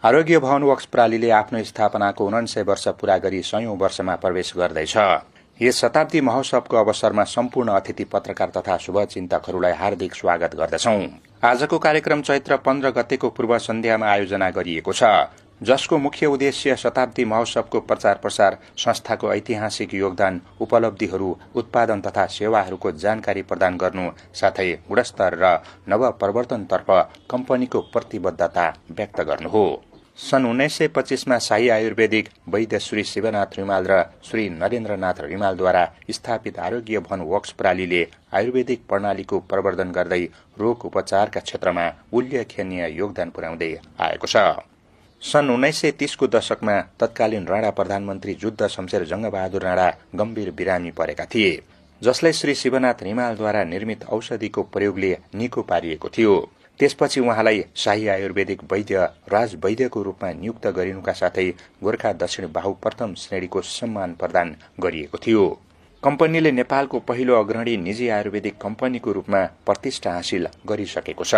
आरोग्य भवन वर्क्स प्रालीले आफ्नो स्थापनाको 49 वर्ष पूरा गरी 100औं वर्षमा प्रवेश गर्दैछ। यस शताब्दी महोत्सवको अवसरमा सम्पूर्ण अतिथि पत्रकार तथा शुभचिन्तकहरूलाई हार्दिक स्वागत गर्दछौं। आजको कार्यक्रम चैत्र 15 गतेको पूर्व सन्ध्यामा आयोजना गरिएको छ, जसको मुख्य उद्देश्य शताब्दी महोत्सवको प्रचार प्रसार, संस्थाको ऐतिहासिक योगदान, उपलब्धिहरू, उत्पादन तथा सेवाहरूको जानकारी प्रदान गर्नु साथै गुणस्तर र नवप्रवर्तनतर्फ कम्पनीको प्रतिबद्धता व्यक्त गर्नु हो। सन् 1925मा शाही आयुर्वेदिक वैद्य श्री शिवनाथ रिमाल र श्री नरेन्द्रनाथ रिमालद्वारा स्थापित आरोग्य भवन वर्क्स प्रालीले आयुर्वेदिक प्रणालीको प्रवर्धन गर्दै रोग उपचारका क्षेत्रमा उल्लेखनीय योगदान पुर्याउँदै आएको छ। सन् 1930को दशकमा तत्कालीन राणा प्रधानमन्त्री जुद्ध शमशेर जङ्गबहादुर राणा गम्भीर बिरामी परेका थिए, जसलाई श्री शिवनाथ रिमालद्वारा निर्मित औषधिको प्रयोगले निको पारिएको थियो। त्यसपछि उहाँलाई शाही आयुर्वेदिक वैद्य राजवैद्यको रूपमा नियुक्त गरिनुका साथै गोर्खा दक्षिण बाहु प्रथम श्रेणीको सम्मान प्रदान गरिएको थियो। कम्पनीले नेपालको पहिलो अग्रणी निजी आयुर्वेदिक कम्पनीको रूपमा प्रतिष्ठा हासिल गरिसकेको छ।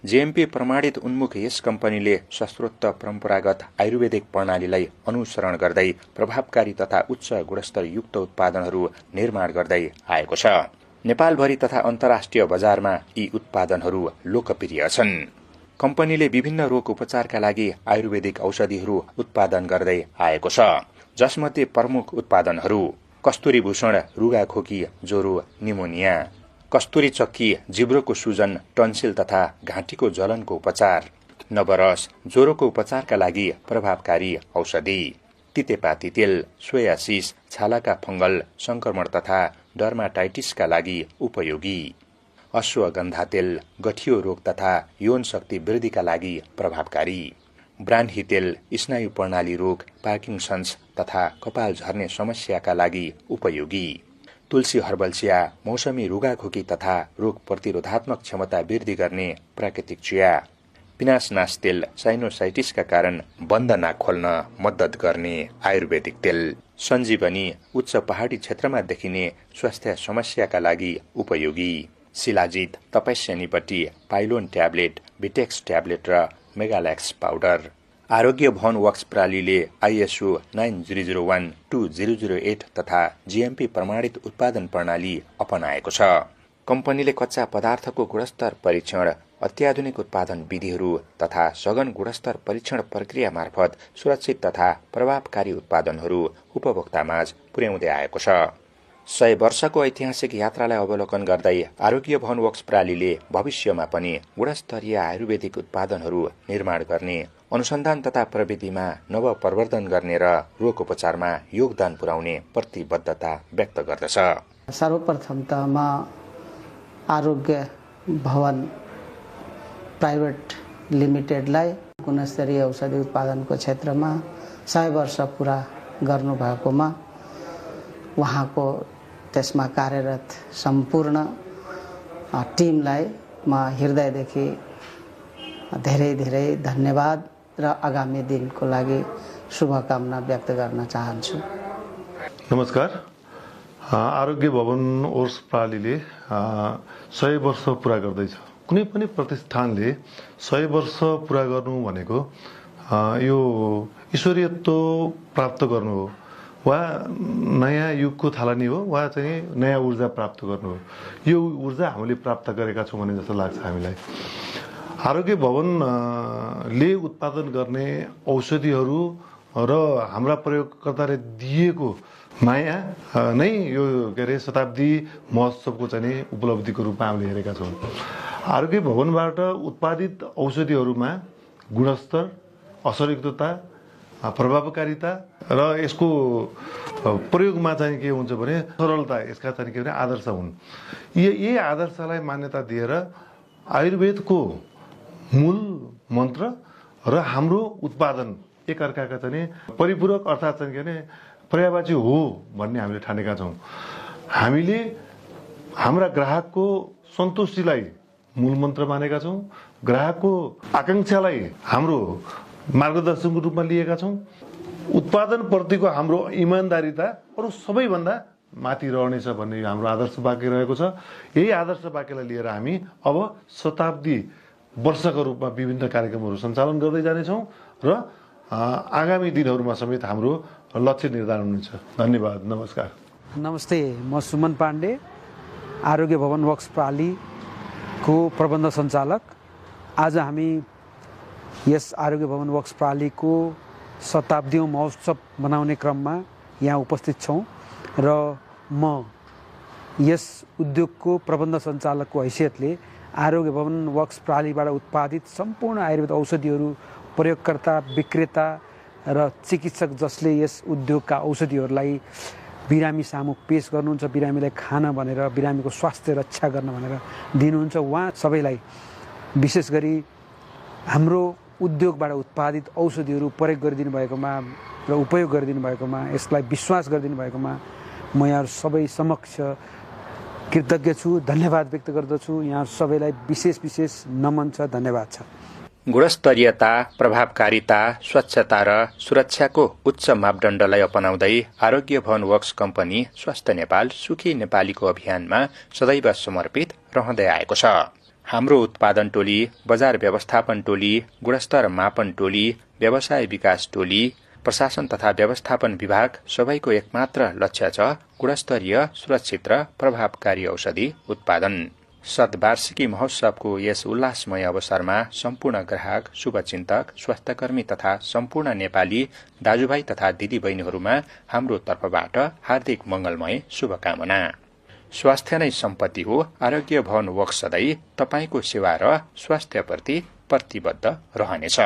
जीएमपी प्रमाणित उन्मुख यस कम्पनीले शास्त्रोक्त परम्परागत आयुर्वेदिक प्रणालीलाई अनुसरण गर्दै प्रभावकारी तथा उच्च गुणस्तरयुक्त उत्पादनहरू निर्माण गर्दै आएको छ। नेपालभरि तथा अन्तर्राष्ट्रिय बजारमा यी उत्पादनहरू लोकप्रिय छन्। कम्पनीले विभिन्न रोग उपचारका लागि आयुर्वेदिक औषधिहरू उत्पादन गर्दै आएको छ, जसमध्ये प्रमुख उत्पादनहरू कस्तुरी भूषण रुगाखोकी, ज्वरो, निमोनिया, कस्तुरी चक्की जिब्रोको सुजन, टन्सिल तथा घाँटीको जलनको उपचार, नवरस ज्वरोको उपचारका लागि प्रभावकारी औषधि, तितेपाती तेल, सोयासिस छालाका फंगल संक्रमण तथा डर्माटाइटिसका लागि उपयोगी, अश्वगन्धा तेल गठियो रोग तथा यौन शक्ति वृद्धिका लागि प्रभावकारी, ब्रान्ही तेल स्नायु प्रणाली रोग, पार्किन्सन्स तथा कपाल झर्ने समस्याका लागि उपयोगी, तुलसी हर्बल चिया मौसमी रुगाखोकी तथा रोग प्रतिरोधात्मक क्षमता वृद्धि गर्ने प्राकृतिक चिया, पिनासनास तेल साइनोसाइटिसका कारण बन्द नाक खोल्न मद्दत गर्ने आयुर्वेदिक तेल, सञ्जीवनी उच्च पहाडी क्षेत्रमा देखिने स्वास्थ्य समस्याका लागि उपयोगी, शिलाजित तपस्यानीपट्टि पाइलोन ट्याब्लेट, बिटेक्स ट्याब्लेट र मेगाल्याक्स पाउडर। आरोग्य भवन वर्क्स प्रालीले आइएसओ 9001-2008 तथा जीएमपी प्रमाणित उत्पादन प्रणाली अपनाएको छ। कम्पनीले कच्चा पदार्थको गुणस्तर परीक्षण, अत्याधुनिक उत्पादन विधिहरू तथा सघन गुणस्तर परीक्षण प्रक्रिया मार्फत सुरक्षित तथा प्रभावकारी उत्पादनहरू उपभोक्तामाझ पुर्याउँदै आएको छ। 100 वर्षको ऐतिहासिक यात्रालाई अवलोकन गर्दै आरोग्य भवन वर्क्स प्रालीले भविष्यमा पनि गुणस्तरीय आयुर्वेदिक उत्पादनहरू निर्माण गर्ने, अनुसन्धान तथा प्रविधिमा नवप्रवर्धन गर्ने र रोग उपचारमा योगदान पुर्याउने प्रतिबद्धता व्यक्त गर्दछ। सर्वप्रथम त म आरोग्य भवन प्राइभेट लिमिटेडलाई गुणस्तरीय औषधि उत्पादनको क्षेत्रमा 100 वर्ष पूरा गर्नुभएकोमा उहाँको त्यसमा कार्यरत सम्पूर्ण टिमलाई म हृदयदेखि धेरै धेरै धन्यवाद र आगामी दिनको लागि शुभकामना व्यक्त गर्न चाहन्छु। नमस्कार। आरोग्य भवन वर्क्स प्रालीले 100 वर्ष पूरा गर्दैछ। कुनै पनि प्रतिष्ठानले 100 वर्ष पूरा गर्नु भनेको यो ईश्वरीयत्व प्राप्त गर्नु हो, वा नयाँ युगको थालनी हो, वा चाहिँ नयाँ ऊर्जा प्राप्त गर्नु हो। यो ऊर्जा हामीले प्राप्त गरेका छौँ भने जस्तो लाग्छ हामीलाई। आरोग्य भवनले उत्पादन गर्ने औषधिहरू र हाम्रा प्रयोगकर्ताले दिएको माया नै यो शताब्दी महोत्सवको चाहिँ उपलब्धिको रूपमा हामीले हेरेका छौँ। आरोग्य भवनबाट उत्पादित औषधिहरूमा गुणस्तर, असरयुक्तता, प्रभावकारिता र यसको प्रयोगमा चाहिँ के हुन्छ भने सरलता, यसका चाहिँ के भने आदर्श हुन्। यही आदर्शलाई मान्यता दिएर आयुर्वेदको मूल मन्त्र र हाम्रो उत्पादन एकअर्काका चाहिँ परिपूरक अर्थात् चाहिँ के भने पर्यायवाची हो भन्ने हामीले ठानेका छौँ। हामीले हाम्रा ग्राहकको सन्तुष्टिलाई मूल मन्त्र मानेका छौँ, ग्राहकको आकांक्षालाई हाम्रो मार्गदर्शनको रूपमा लिएका छौँ। उत्पादनप्रतिको हाम्रो इमान्दारिता अरू सबैभन्दा माथि रहनेछ भन्ने हाम्रो आदर्श वाक्य रहेको छ। यही आदर्श वाक्यलाई लिएर हामी अब शताब्दी वर्षको रूपमा विभिन्न कार्यक्रमहरू सञ्चालन गर्दै जानेछौँ र आगामी दिनहरूमा समेत हाम्रो लक्ष्य निर्धारण हुन्छ। धन्यवाद। नमस्कार। नमस्ते, म सुमन पाण्डे, आरोग्य भवन वर्क्स प्रालीको प्रबन्ध सञ्चालक। आज हामी यस आरोग्य भवन वर्क्स प्रालीको शताब्दीौं महोत्सव मनाउने क्रममा यहाँ उपस्थित छौँ र म यस उद्योगको प्रबन्ध सञ्चालकको हैसियतले आरोग्य भवन वर्क्स प्रालीबाट उत्पादित सम्पूर्ण आयुर्वेद औषधिहरू प्रयोगकर्ता, विक्रेता र चिकित्सक जसले यस उद्योगका औषधिहरूलाई बिरामी सामु पेश गर्नुहुन्छ, बिरामीलाई खान भनेर, बिरामीको स्वास्थ्य रक्षा गर्न भनेर दिनुहुन्छ, उहाँ सबैलाई विशेष गरी हाम्रो उद्योगबाट उत्पादित औषधिहरू प्रयोग गरिदिनु भएकोमा र उपयोग गरिदिनु भएकोमा, यसलाई विश्वास गरिदिनु भएकोमा म यहाँ सबै समक्ष कृतज्ञ छु, धन्यवाद व्यक्त गर्दछु। यहाँ सबैलाई विशेष नमन छ, धन्यवाद छ। गुणस्तरीयता, प्रभावकारिता, स्वच्छता र सुरक्षाको उच्च मापदण्डलाई अपनाउँदै आरोग्य भवन वर्क्स कम्पनी स्वस्थ नेपाल सुखी नेपालीको अभियानमा सदैव समर्पित रहँदै आएको छ। हाम्रो उत्पादन टोली, बजार व्यवस्थापन टोली, गुणस्तर मापन टोली, व्यवसाय विकास टोली, प्रशासन तथा व्यवस्थापन विभाग सबैको एकमात्र लक्ष्य छ गुणस्तरीय, सुरक्षित र प्रभावकारी औषधि उत्पादन। शतवार्षिकी महोत्सवको यस उल्लासमय अवसरमा सम्पूर्ण ग्राहक, शुभचिन्तक, स्वास्थ्यकर्मी तथा सम्पूर्ण नेपाली दाजुभाइ तथा दिदीबहिनीहरूमा हाम्रो तर्फबाट हार्दिक मंगलमय शुभकामना। स्वास्थ्य नै सम्पत्ति हो। आरोग्य भवन वर्क्स सधैँ तपाईको सेवा र स्वास्थ्यप्रति प्रतिबद्ध रहनेछ।